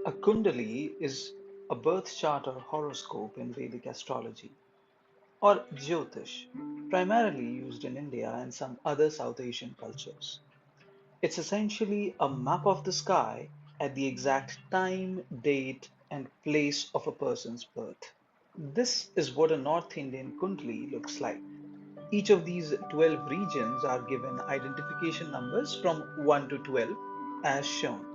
A Kundali is a birth chart or horoscope in Vedic astrology, or Jyotish, primarily used in India and some other South Asian cultures. It's essentially a map of the sky at the exact time, date, and place of a person's birth. This is what a North Indian Kundali looks like. Each of these 12 regions are given identification numbers from 1 to 12 as shown.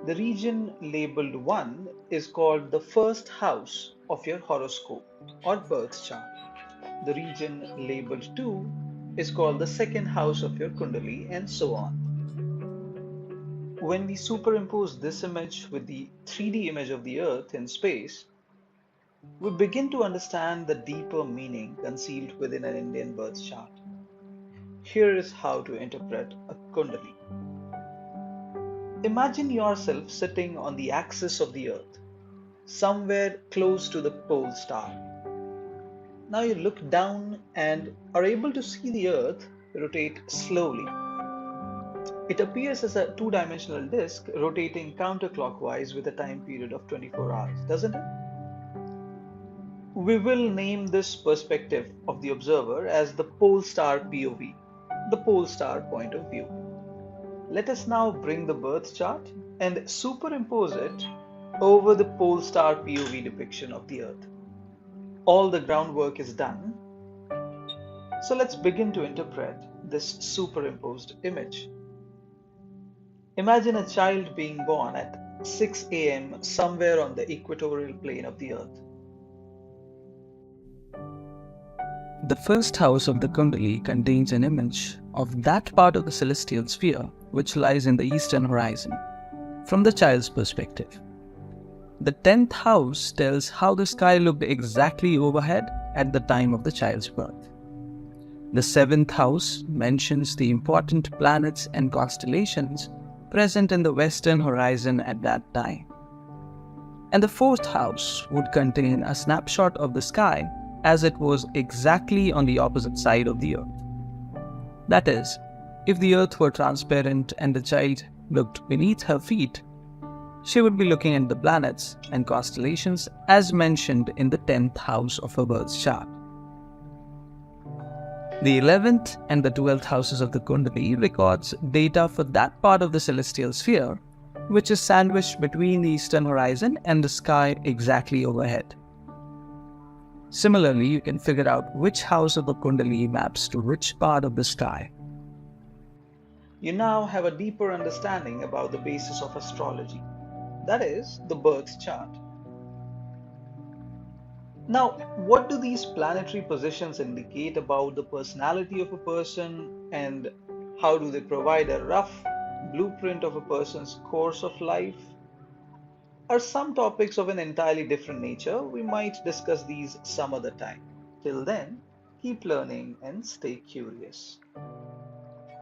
The region labeled 1 is called the first house of your horoscope or birth chart. The region labeled 2 is called the second house of your Kundali, and so on. When we superimpose this image with the 3D image of the Earth in space, we begin to understand the deeper meaning concealed within an Indian birth chart. Here is how to interpret a Kundali. Imagine yourself sitting on the axis of the Earth, somewhere close to the pole star. Now you look down and are able to see the Earth rotate slowly. It appears as a two-dimensional disk rotating counterclockwise with a time period of 24 hours, doesn't it? We will name this perspective of the observer as the pole star POV, the pole star point of view. Let us now bring the birth chart and superimpose it over the pole star POV depiction of the Earth. All the groundwork is done, so let's begin to interpret this superimposed image. Imagine a child being born at 6 a.m. somewhere on the equatorial plane of the Earth. The first house of the Kundali contains an image of that part of the celestial sphere which lies in the eastern horizon, from the child's perspective. The 10th house tells how the sky looked exactly overhead at the time of the child's birth. The 7th house mentions the important planets and constellations present in the western horizon at that time. And the 4th house would contain a snapshot of the sky as it was exactly on the opposite side of the Earth. That is, if the Earth were transparent and the child looked beneath her feet, she would be looking at the planets and constellations as mentioned in the 10th house of her birth chart. The 11th and the 12th houses of the Kundali records data for that part of the celestial sphere which is sandwiched between the eastern horizon and the sky exactly overhead. Similarly, you can figure out which house of the Kundali maps to which part of the sky. You now have a deeper understanding about the basis of astrology, that is, the birth chart. Now, what do these planetary positions indicate about the personality of a person, and how do they provide a rough blueprint of a person's course of life? Are some topics of an entirely different nature? We might discuss these some other time. Till then, keep learning and stay curious.